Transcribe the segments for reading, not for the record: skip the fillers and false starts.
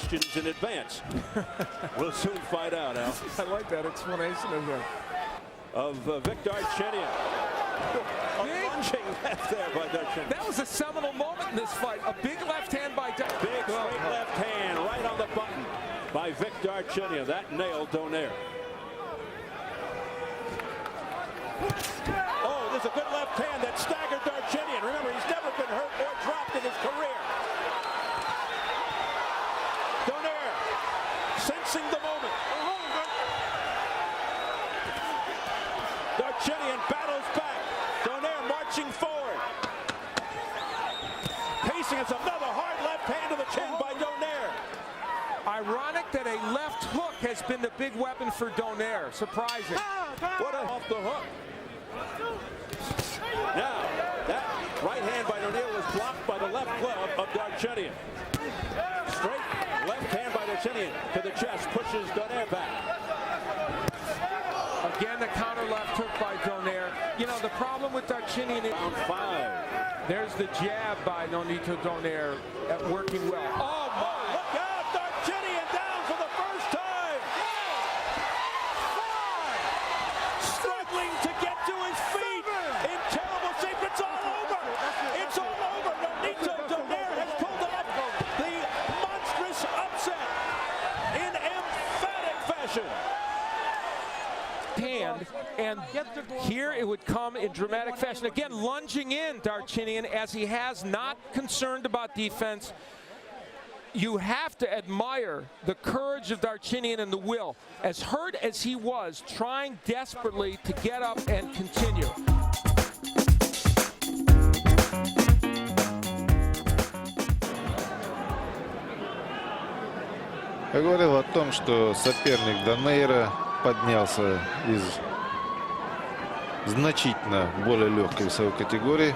questions in advance. We'll soon find out, Al. I like that explanation of Vic Darchinyan. A lunging left there by Darchinyan. That was a seminal moment in this fight. A big left hand by Darchinyan. Big straight left hand right on the button by Vic Darchinyan. That nailed Donaire. Oh, there's a good left hand that staggered Darchinyan. Remember, he's never been hurt or dropped in his career. Donaire sensing the moment. Darchinyan battles back. Donaire marching forward. Pacing, it's another hard left hand to the chin by Donaire. Ironic that a left hook has been the big weapon for Donaire. Surprising. What a off the hook. Now, that right hand by Donaire was blocked by the left glove of Darchinyan. Straight left hand by Darchinyan to the chest, pushes Donaire back. Again, the counter left hook by Donaire. You know, the problem with Darchinyan is... Round 5. There's the jab by Nonito Donaire working well. Oh, my! Look out! Darchinyan down for the first time! Struggling to get to his feet! In terrible shape, it's all over! It's all over! Nonito Donaire has pulled off the monstrous upset in emphatic fashion! Hand, and here it would come in dramatic fashion. Again, lunging in Darchinyan as he has, not concerned about defense. You have to admire the courage of Darchinyan and the will. As hurt as he was, trying desperately to get up and continue. Я говорил о том, что соперник Донейра поднялся из значительно более легкой весовой категории.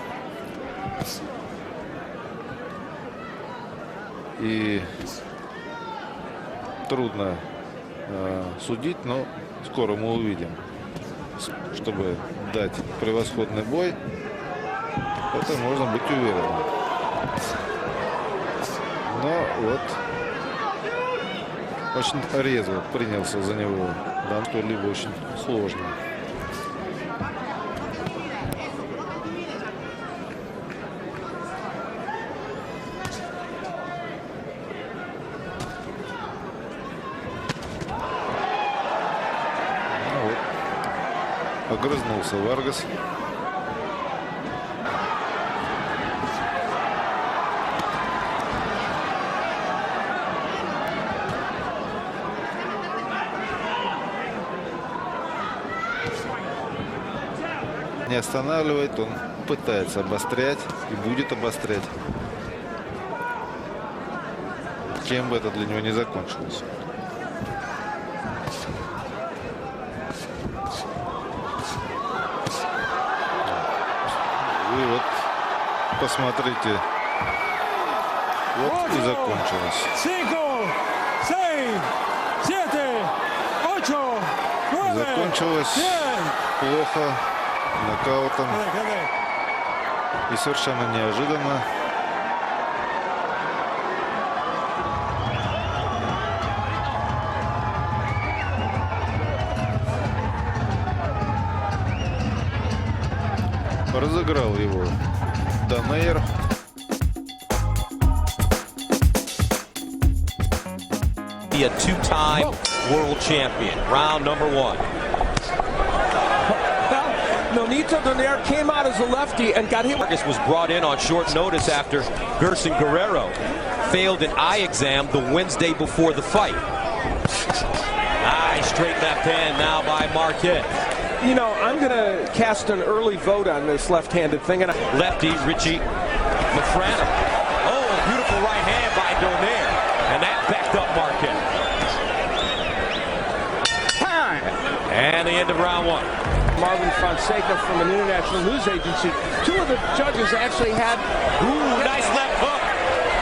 И трудно судить, но скоро мы увидим. Чтобы дать превосходный бой, это можно быть уверенным. Но вот очень резво принялся за него Дан, либо очень сложно. Ну вот. Огрызнулся Варгас. Не останавливает, он пытается обострять и будет обострять. Чем бы это для него не закончилось. И вот посмотрите, вот и закончилось. 5, 6, 7, 8, 9, Закончилось 10. плохо, нокаутом. И совершенно неожиданно. Разыграл его Донаire. Be a two-time world champion. Round number 1. Nonito Donaire came out as a lefty and got hit. Vargas was brought in on short notice after Gerson Guerrero failed an eye exam the Wednesday before the fight. Nice straight left hand now by Marquez. You know, I'm going to cast an early vote on this left-handed thing. And Lefty Richie Mafrana. Oh, beautiful right hand by Donaire. And that backed up Marquez. And the end of round 1. Marvin Fonseca from an international news agency. 2 of the judges actually had... Ooh, nice left hook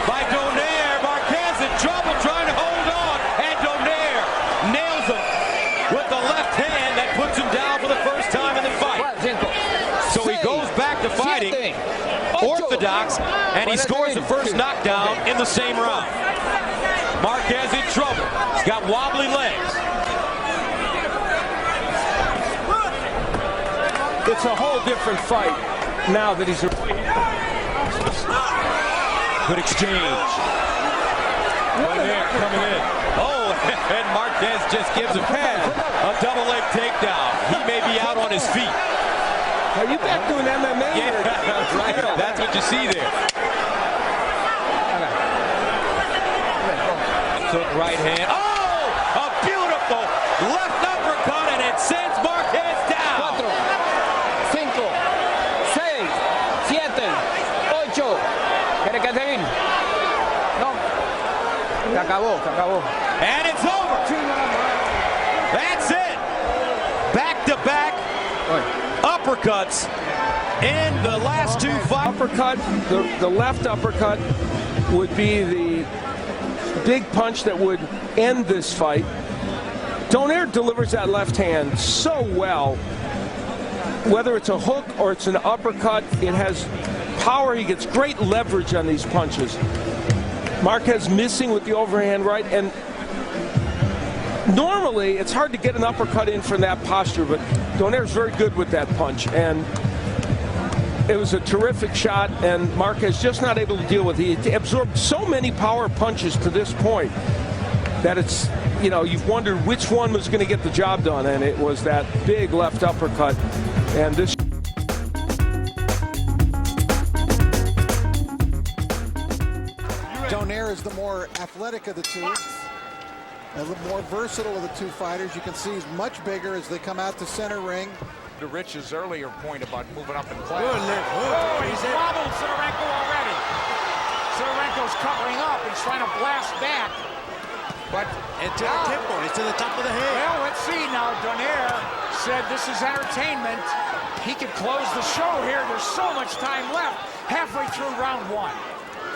by Donaire. Marquez in trouble trying to hold on. And Donaire nails him with the left hand that puts him down for the first time in the fight. So he goes back to fighting orthodox, and he scores the first knockdown in the same round. Marquez in trouble. He's got wobbly legs. It's a whole different fight now that he's... Good exchange. Donaire coming in. Oh, and Marquez just gives him a double leg takedown. He may be out on his feet. Are you back doing MMA? Yeah, right. That's what you see there. Took right hand. Oh, a beautiful left uppercut, and it sends Marquez down. 4, 5, 6, 7, 8. ¿Quiere que seguir? No. Se acabó. And it's over. That's it. Back-to-back uppercuts in the last two fights. Uppercut, the left uppercut would be the big punch that would end this fight. Donaire delivers that left hand so well. Whether it's a hook or it's an uppercut, it has power. He gets great leverage on these punches. Marquez missing with the overhand right, and normally it's hard to get an uppercut in from that posture, but Donaire's very good with that punch, and it was a terrific shot, and Marquez just not able to deal with it. He absorbed so many power punches to this point that it's, you know, you've wondered which one was going to get the job done, and it was that big left uppercut. And this Donaire is the more athletic of the two, a little more versatile of the two fighters. You can see he's much bigger as they come out to center ring. To Rich's earlier point about moving up in class. Oh, he's wobbled Sidorenko already. Sidorenko's covering up. He's trying to blast back. But into the temple, it's to the top of the head. Well, let's see now. Donaire said this is entertainment. He could close the show here. There's so much time left. Halfway through round 1.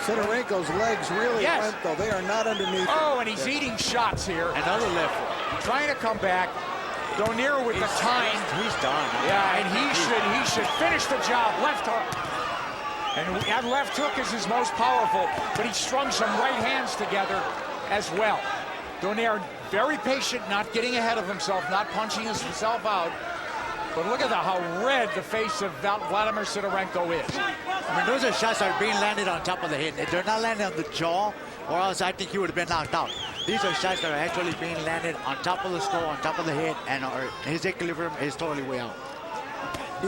Sidorenko's legs really went, though. They are not underneath. Oh, and he's eating shots here. Another left hook. Trying to come back. Donaire with the time. He's done. Yeah, and he should finish the job. Left hook. And that left hook is his most powerful, but he strung some right hands together as well. Donaire very patient, not getting ahead of himself, not punching himself out. But look at how red the face of Vladimir Sidorenko is. I mean, those are shots that are being landed on top of the head. They're not landing on the jaw, or else I think he would have been knocked out. These are shots that are actually being landed on top of the skull, on top of the head, and his equilibrium is totally way out.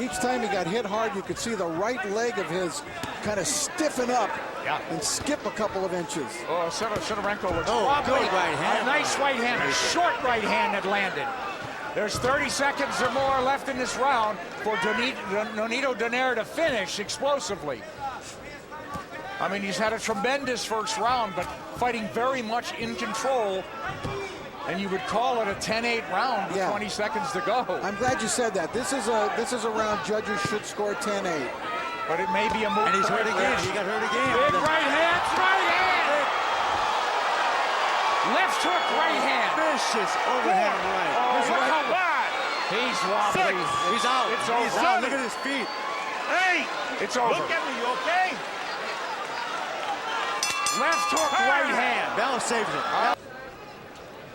Each time he got hit hard, you could see the right leg of his kind of stiffen up and skip a couple of inches. Oh, Sidorenko looks good right hand. A nice right hand, a short right hand that landed. There's 30 seconds or more left in this round for Nonito Donaire to finish explosively. I mean, he's had a tremendous first round, but fighting very much in control. And you would call it a 10-8 round with 20 seconds to go. I'm glad you said that. This is a round judges should score 10-8. But it may be a move. And he's hurt again. He got hurt again. Big right hand. Left hook, right hand. Vicious overhand right. Oh, look how bad. He's wobbly. He's out. It's over. He's out. Look at his feet. Hey, it's over. Look at me, you okay? Left hook, right hand. Bell saves it.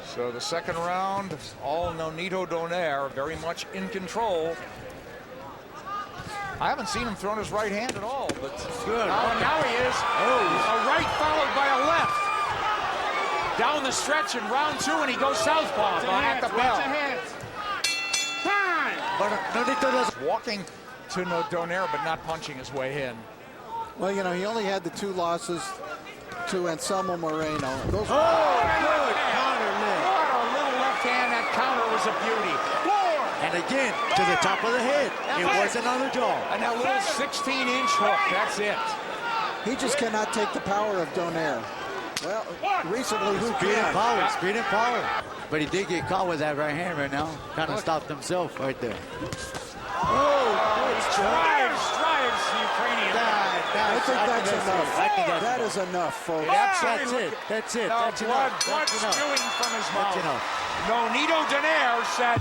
So the second round, all Nonito Donaire, very much in control. I haven't seen him throw his right hand at all, but good. Now he is. A right followed by a left. Down the stretch in round 2, and he goes southpaw at the bell. But Nonito doesn't. Walking to Donaire, but not punching his way in. Well, you know, he only had the 2 losses to Anselmo Moreno. Those What a little left hand. That counter was a beauty. And again, to the top of the head. It wasn't on the jaw. And that little 16-inch hook, that's it. He just cannot take the power of Donaire. Well, recently, who Speed and can? power, speed and power. But he did get caught with that right hand right now. Kind of stopped himself right there. Strives the Ukrainian. I think that's enough. That is enough, folks. That's it. That's it. Now That's blood enough. spewing from his mouth. That's enough. Nonito Donaire said,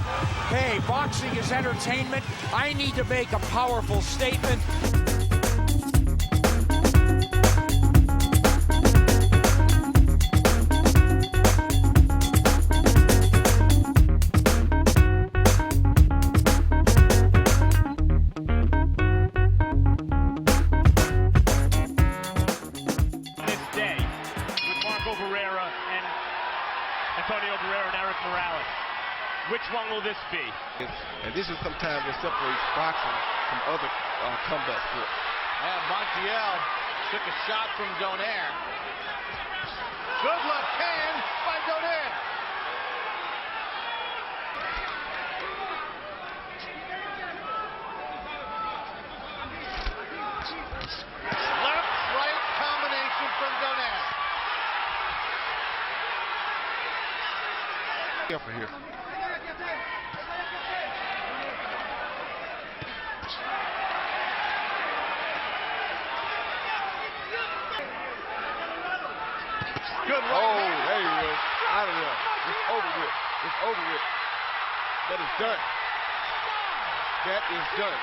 hey, boxing is entertainment. I need to make a powerful statement. long will this be? And this is sometimes what separates boxing from other combat sports. And Montiel took a shot from Donaire. Good luck hand by Donaire. Left-right combination from Donaire. Careful here. Good right hand. There he is. Out of there. It's over with. It's over with. That is done. That is done.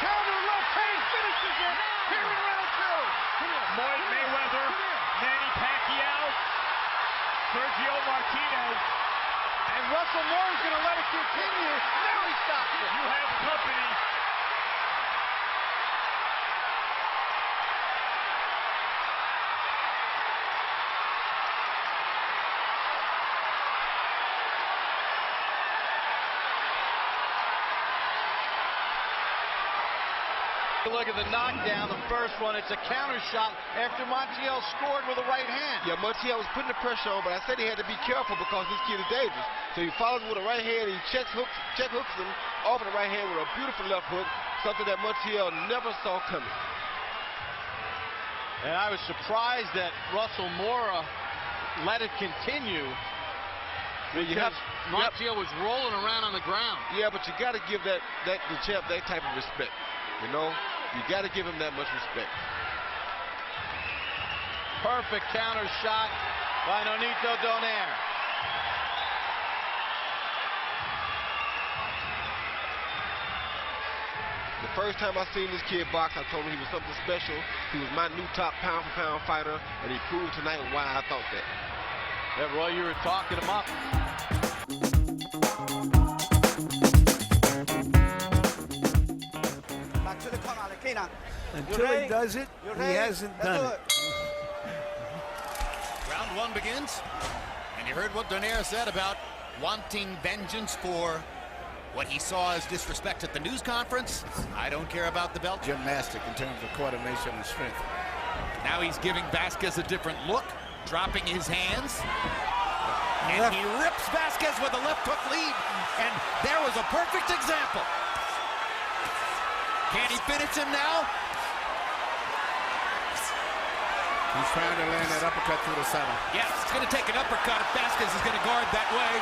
Counter left hand finishes it here in round 2. Floyd Mayweather, Manny Pacquiao, Sergio Martinez, and Russell Moore's going to let it continue. Now he stops it. You have company. Look at the knockdown, the first one. It's a counter shot after Montiel scored with a right hand. Yeah, Montiel was putting the pressure on, but I said he had to be careful because this kid is dangerous. So he follows with a right hand, and he check hooks him off of the right hand with a beautiful left hook, something that Montiel never saw coming. And I was surprised that Russell Moore let it continue. Because Montiel was rolling around on the ground. Yeah, but you got to give the champ that type of respect. You know, you got to give him that much respect. Perfect counter shot by Nonito Donaire. The first time I seen this kid box, I told him he was something special. He was my new top pound-for-pound fighter, and he proved tonight why I thought that. Yeah, Roy, you were talking him up. Until he does it, he hasn't done it. Round 1 begins, and you heard what Donaire said about wanting vengeance for what he saw as disrespect at the news conference. I don't care about the belt. Gymnastic in terms of coordination and strength. Now he's giving Vasquez a different look, dropping his hands. And he rips Vasquez with a left hook lead, and there was a perfect example. Can he finish him now? He's trying to land that uppercut through the center. Yes, it's going to take an uppercut if Vasquez is going to guard that way.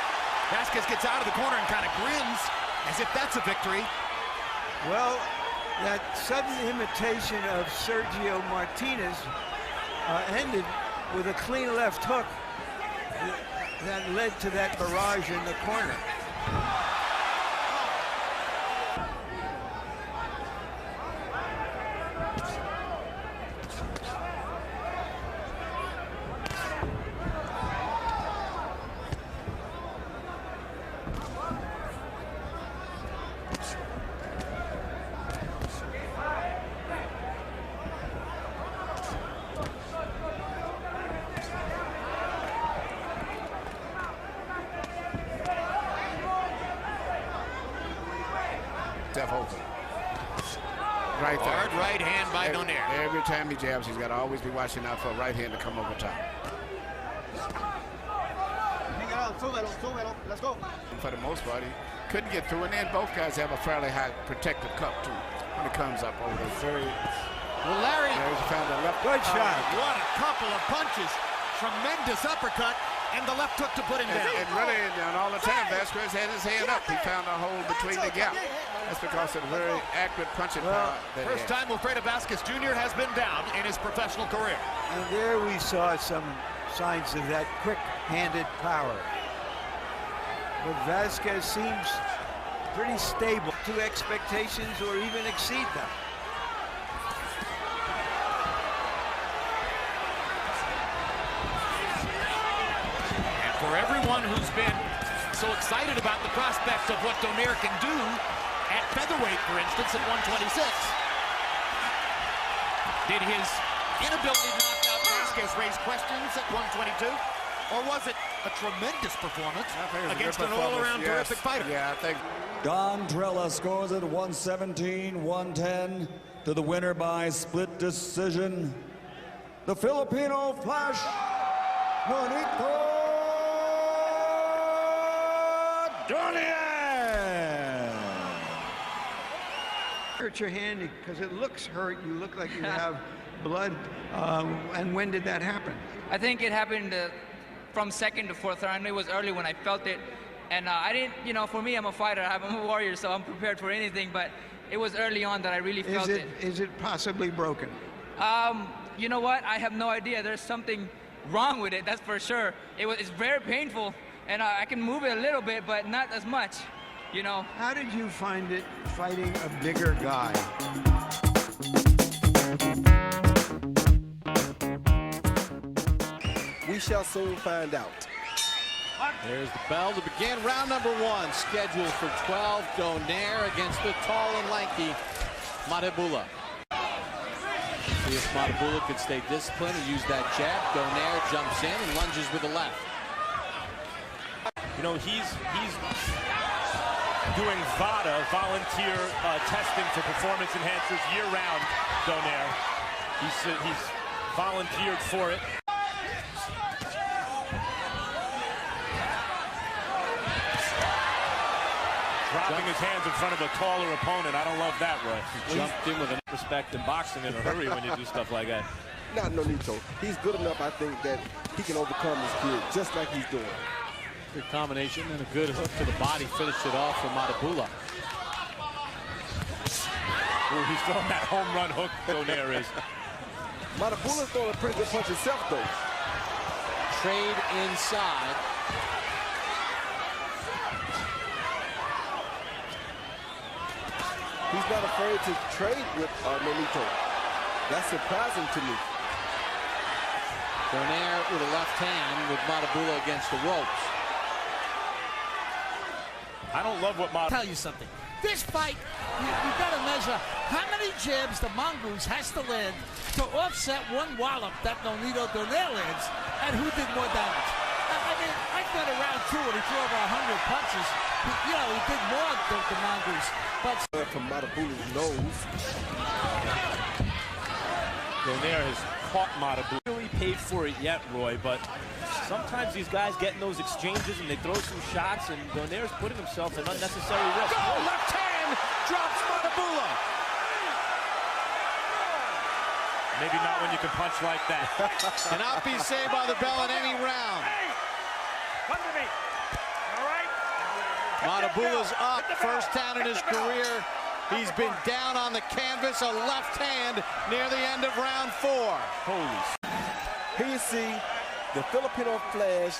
Vasquez gets out of the corner and kind of grins as if that's a victory. Well, that sudden imitation of Sergio Martinez ended with a clean left hook that led to that barrage in the corner. Right there. Hard right hand by Donaire. Every time he jabs, he's got to always be watching out for a right hand to come over top. Let's go. For the most part, he couldn't get through, and then both guys have a fairly high protective cup too when it comes up over the very. Well, Larry, there's found a left. Good shot. What a couple of punches! Tremendous uppercut and the left hook to put him down. And really, and all the time, Vasquez had his hand up. He found a hole between the gap. That's because of the very accurate punching power. First time Wilfredo Vasquez Jr. has been down in his professional career. And there we saw some signs of that quick-handed power. But Vasquez seems pretty stable to expectations or even exceed them. And for everyone who's been so excited about the prospect of what Donaire can do at featherweight, for instance, at 126, did his inability to knock out Vasquez raise questions at 122? Or was it a tremendous performance against an all-around terrific fighter? Yeah, I think. Don Trella scores it 117-110 to the winner by split decision. The Filipino Flash, Nonito Donaire. Hurt your hand because it looks hurt. You look like you have blood. And when did that happen? I think it happened from second to fourth round. It was early when I felt it. And I didn't, you know, for me, I'm a fighter. I'm a warrior, so I'm prepared for anything. But it was early on that I really felt it. Is it possibly broken? You know what? I have no idea. There's something wrong with it, that's for sure. It's very painful, and I can move it a little bit, but not as much, you know. How did you find it fighting a bigger guy? We shall soon find out. There's the bell to begin round number 1, scheduled for 12. Donaire against the tall and lanky Madibula. See if Madibula could stay disciplined and use that jab. Donaire jumps in and lunges with the left. You know, he's doing VADA, volunteer testing for performance enhancers year-round, Donaire. He's volunteered for it. Dropping his hands in front of a taller opponent. I don't love that, Roy. He jumped in with respect in boxing in a hurry when you do stuff like that. Not Nonito. He's good enough, I think, that he can overcome this kid just like he's doing. Good combination and a good hook to the body. Finished it off for Madibula. Ooh, he's throwing that home run hook, Donaire is. Madibula's throwing a pretty good punch himself, though. Trade inside. He's not afraid to trade with Nonito. That's surprising to me. Donaire with a left hand with Madibula against the ropes. I don't love what I'll tell you something. This fight, you've got to measure how many jabs the mongoose has to land to offset one wallop that Nonito Donaire lands, and who did more damage. I mean, I thought around 2 when he threw over 100 punches. He did more than the mongoose. But from Madibula's nose. Donaire has caught Madibula. Really paid for it yet, Roy, but sometimes these guys get in those exchanges and they throw some shots, and Donaire's putting himself in unnecessary risk. Go! Left hand drops Madibula. Maybe not when you can punch like that. Cannot be saved by the bell in any round. Hey, come to me. All right? Madibula's up, first down in his career. He's been down on the canvas, a left hand near the end of round 4. Holy. Here you see the Filipino Flash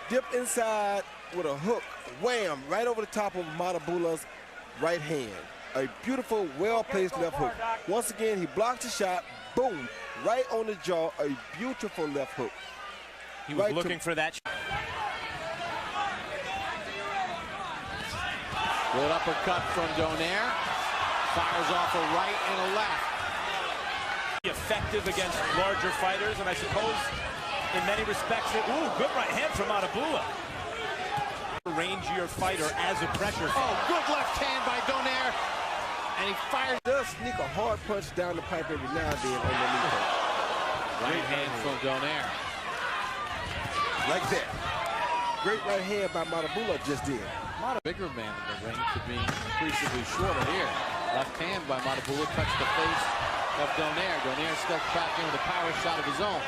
dip inside with a hook, wham, right over the top of Madibula's right hand. A beautiful, well-placed left hook. Once again, he blocks the shot, boom, right on the jaw, a beautiful left hook. He was looking for that. Good uppercut from Donaire. Fires off a right and a left. Effective against larger fighters, and I suppose in many respects, good right hand from Madibula. Rangier fighter as a pressure. Oh, good left hand by Donaire. And he fires. Does sneak a hard punch down the pipe every now and then on Nonito. Right hand from Donaire. Like that. Great right hand by Madibula just did. Bigger man in the ring to be increasingly shorter here. Left hand by Madibula touched the face of Donaire. Donaire still cracking with a power shot of his own.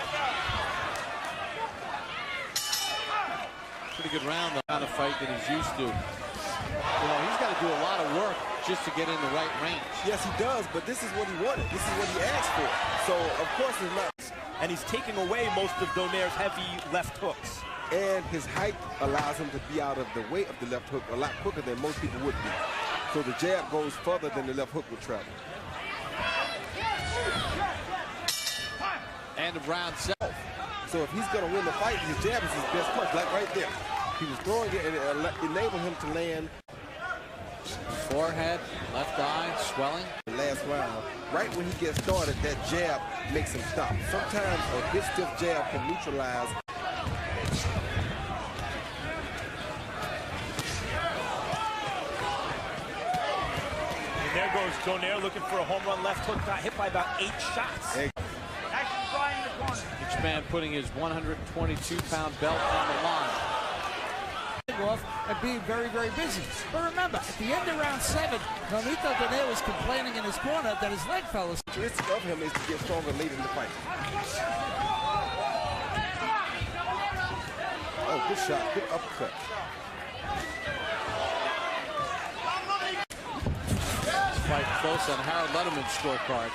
Pretty good round, the kind of fight that he's used to. You know, he's got to do a lot of work just to get in the right range. Yes, he does, but this is what he wanted. This is what he asked for. So, of course, it's not. And he's taking away most of Donaire's heavy left hooks. And his height allows him to be out of the way of the left hook a lot quicker than most people would be. So the jab goes further than the left hook would travel. End of round 7. So if he's going to win the fight, his jab is his best punch, like right there. He was throwing it and it enabled him to land. Forehead, left eye, swelling. The last round, right when he gets started, that jab makes him stop. Sometimes a good stiff jab can neutralize goes Donaire looking for a home run left hook. Got hit by about 8 shots. Each man putting his 122-pound belt on the line. Off and being very, very busy. But remember, at the end of round 7, Nonito Donaire was complaining in his corner that his leg fell asleep. The risk of him is to get stronger late in the fight. Oh, good shot, good uppercut. Fight close on Harold Letterman's scorecard.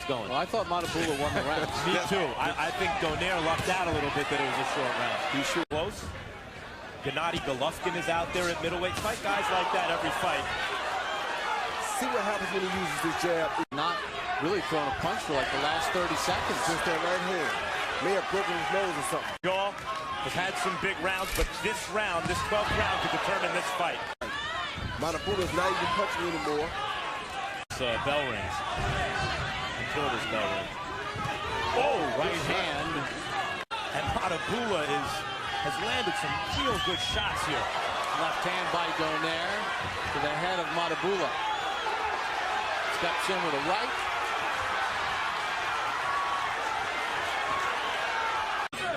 Going. Well, I thought Matabula won the round. Me too. I think Donaire lucked out a little bit that it was a short round. He shoot close. Gennady Golovkin is out there at middleweight. Fight guys like that every fight. See what happens when he uses his jab. Not really throwing a punch for like the last 30 seconds. Just that right hand. May have broken his nose or something. Jaw has had some big rounds, but this round, this 12th round, could determine this fight. Matabula's not even punching anymore. Bell rings. Until this bell rings. Oh, right hand. And Matabula has landed some real good shots here. Left hand by Donaire to the head of Matabula. Steps in with a right.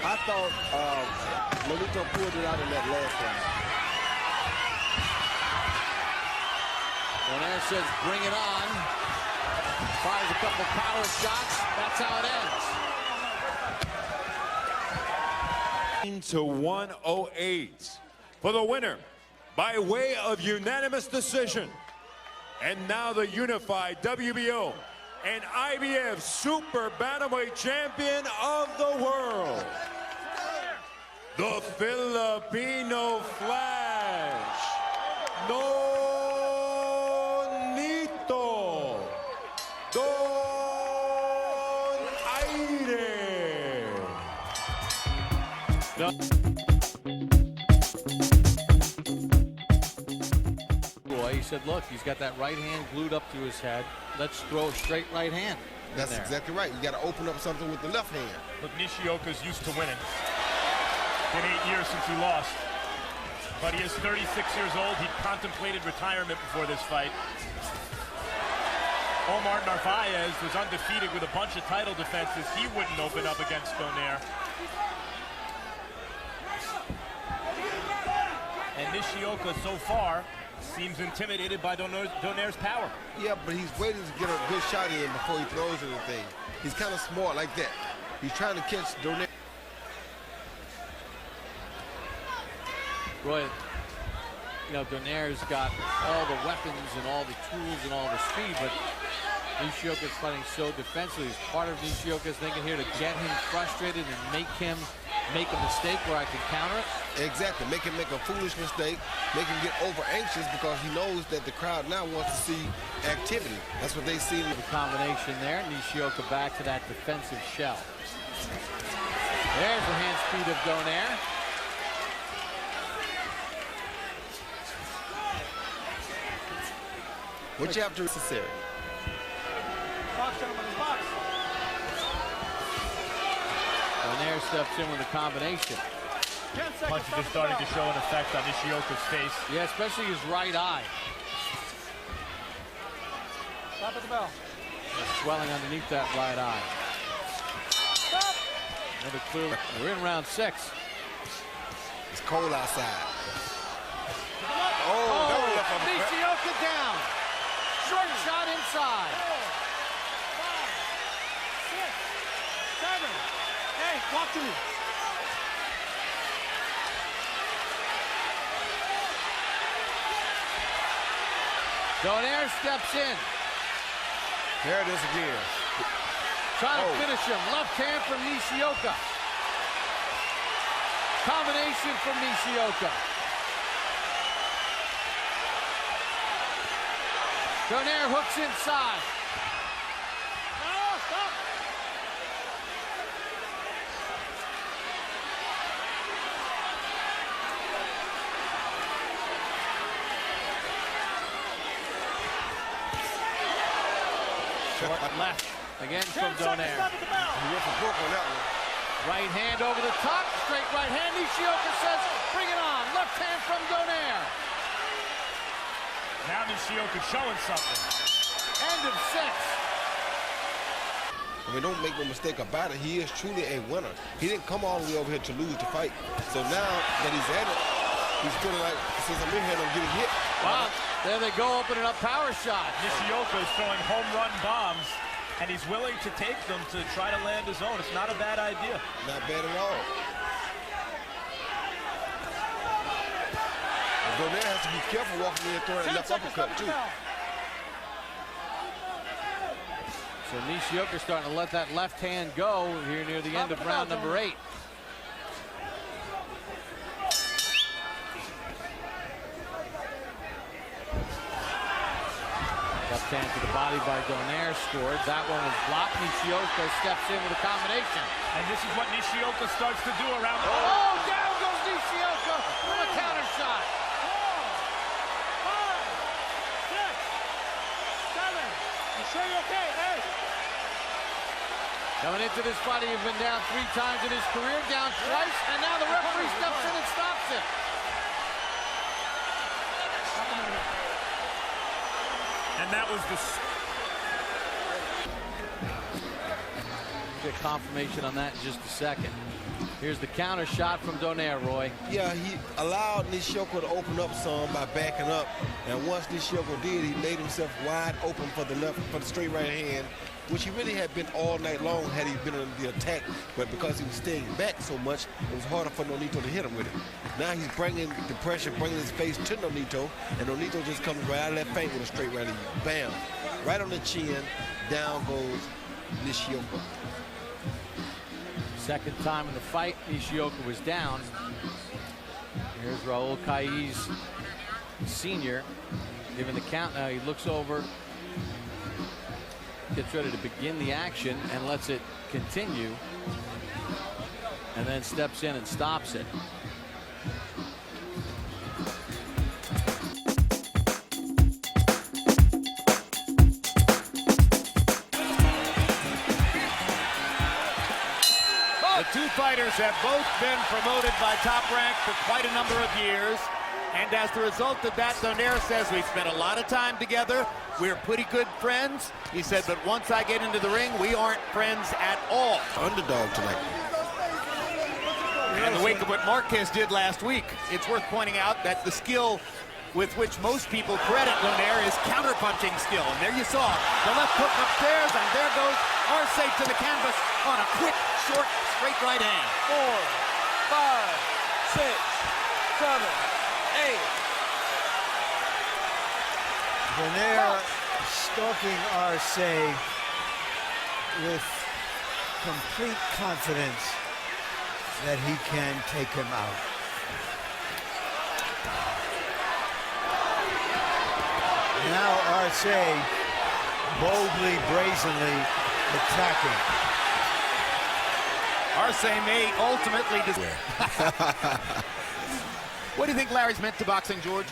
I thought Nonito pulled it out in that last round. Donaire says, bring it on. Fires a couple power shots. That's how it ends. To 108 for the winner by way of unanimous decision. And now the unified WBO and IBF Super Bantamweight Champion of the world, the Filipino Flash, Nonito Donaire. He said, look, he's got that right hand glued up to his head. Let's throw a straight right hand. That's exactly right. You got to open up something with the left hand. Look, Nishioka's used to winning. Been 8 years since he lost. But he is 36 years old. He contemplated retirement before this fight. Omar Narvaez was undefeated with a bunch of title defenses. He wouldn't open up against Donaire. And Nishioka so far seems intimidated by Donaire's power. Yeah, but he's waiting to get a good shot in before he throws anything. He's kind of smart like that. He's trying to catch Donaire. Roy, you know, Donaire's got all the weapons and all the tools and all the speed, but Nishioka's fighting so defensively. It's part of Nishioka's thinking here to get him frustrated and make him make a mistake where I can counter it. Exactly. Make him make a foolish mistake. Make him get over anxious because he knows that the crowd now wants to see activity. That's what they see. The combination there. Nishioka back to that defensive shell. There's the hand speed of Donaire. What you have to necessary. Donaire steps in with a combination. Punches are starting to show an effect on Nishioka's face. Yeah, especially his right eye. Stop at the bell. There's swelling underneath that right eye. Stop. Another clue. We're in round 6. It's cold outside. Nishioka down. Short shot inside. 4, 5, 6, 7. Hey, walk to me. Donaire steps in. There it is again. Trying to finish him. Left hand from Nishioka. Combination from Nishioka. Donaire hooks inside. Oh, stop. Short left. Again from Donaire. He went for broke on that one. Right hand over the top. Straight right hand. Nishioka says, bring it on. Left hand from Donaire. Now Nishioka showing something. End of 6. I mean, don't make no mistake about it. He is truly a winner. He didn't come all the way over here to lose the fight. So now that he's at it, he's feeling like, since I'm in here, I'm getting hit. Wow, there they go, opening up power shot. Nishioka is throwing home run bombs, and he's willing to take them to try to land his own. It's not a bad idea. Not bad at all. And Donaire has to be careful walking in and throwing a left uppercut, too. So Nishioka starting to let that left hand go here near the end of round number 8. Left hand to the body by Donaire scored. That one was blocked. Nishioka steps in with a combination. And this is what Nishioka starts to do around. Oh, down goes Nishioka with a counter shot. 4, 5, 6, 7. You sure you're okay? Hey. Coming into this fight, he's been down 3 times in his career, down twice, and now the referee steps in and stops it. And that was the... Get confirmation on that in just a second. Here's the counter shot from Donaire, Roy. Yeah, he allowed Nishioka to open up some by backing up. And once Nishioka did, he made himself wide open for the straight right hand, which he really had been all night long had he been on the attack. But because he was staying back so much, it was harder for Nonito to hit him with it. Now he's bringing the pressure, bringing his face to Nonito, and Nonito just comes right out of that feint with a straight right hand. Bam! Right on the chin, down goes Nishioka. Second time in the fight, Nishioka was down. Here's Raul Caiz Sr. giving the count now. He looks over, gets ready to begin the action and lets it continue, and then steps in and stops it. The two fighters have both been promoted by Top Rank for quite a number of years. And as the result of that, Donaire says, we spent a lot of time together. We're pretty good friends. He said, but once I get into the ring, we aren't friends at all. Underdog tonight. In the wake of what Marquez did last week, it's worth pointing out that the skill with which most people credit Donaire is counterpunching skill. And there you saw the left hook upstairs, and there goes Arce to the canvas on a quick, short, straight right hand. 4, 5, 6, 7, 8. Donaire stalking Arce with complete confidence that he can take him out. Now Arce boldly, brazenly attacking. Arce may ultimately... What do you think Larry's meant to boxing, George?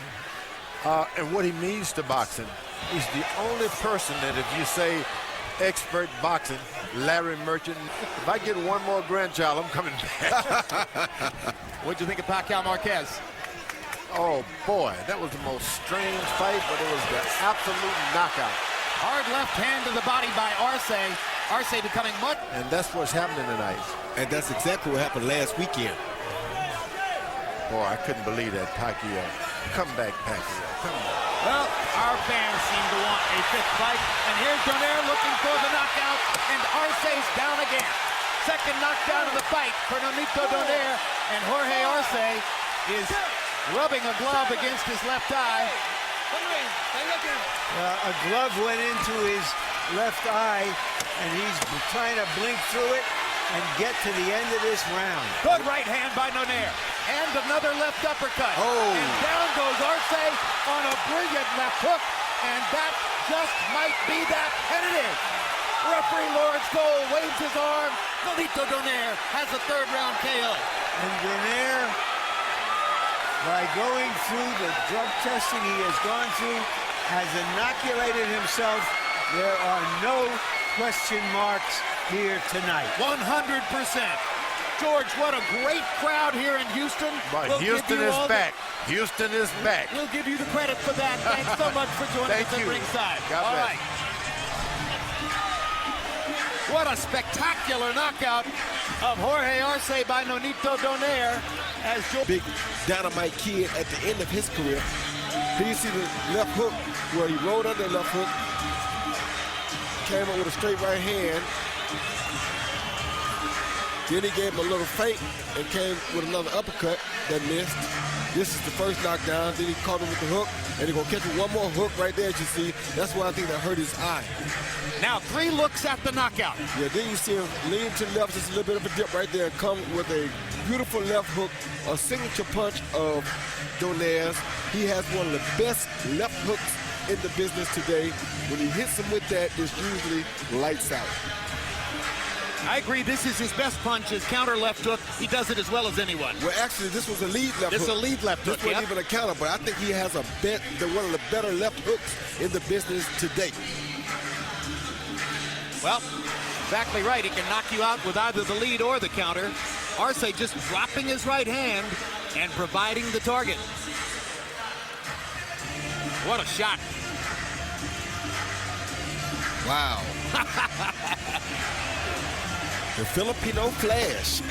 And what he means to boxing. He's the only person that if you say expert boxing, Larry Merchant, if I get one more grandchild, I'm coming back. What'd you think of Pacquiao Marquez? Oh, boy, that was the most strange fight, but it was the absolute knockout. Hard left hand to the body by Arce. Arce becoming much... And that's what's happening tonight. And that's exactly what happened last weekend. Boy, I couldn't believe that, Pacquiao. Come back, Pacquiao. Come back. Well, our fans seem to want a 5th fight. And here's Donaire looking for the knockout. And Arce's down again. Second knockdown of the fight for Nonito Donaire. And Jorge Arce is rubbing a glove against his left eye. A glove went into his left eye, and he's trying to blink through it and get to the end of this round. Good right hand by Donaire. And another left uppercut. Oh. And down goes Arce on a brilliant left hook. And that just might be that. And it is. Referee Lawrence Cole waves his arm. Nonito Donaire has a 3rd round KO. And Donaire, by going through the drug testing he has gone through, has inoculated himself. There are no question marks here tonight. 100%. George, what a great crowd here in Houston. But Houston is back. Houston is back. We'll give you the credit for that. Thanks so much for joining us at ringside. God bless. All right. What a spectacular knockout of Jorge Arce by Nonito Donaire. As big dynamite kid at the end of his career. Then you see the left hook where he rolled under the left hook, came up with a straight right hand. Then he gave him a little feint and came with another uppercut that missed. This is the first knockdown. Then he caught him with the hook, and he's gonna catch him one more hook right there, as you see. That's why I think that hurt his eye. Now 3 looks at the knockout. Yeah, then you see him lean to the left, just a little bit of a dip right there, and come with a beautiful left hook, a signature punch of Donaire's. He has one of the best left hooks in the business today. When he hits him with that, it's usually lights out. I agree, this is his best punch, his counter left hook. He does it as well as anyone. Well, actually, this was a lead left hook. This is a lead left hook, This wasn't even a counter, but I think he has one of the better left hooks in the business today. Well, exactly right. He can knock you out with either the lead or the counter. Arce just dropping his right hand and providing the target. What a shot. Wow. The Filipino Flash.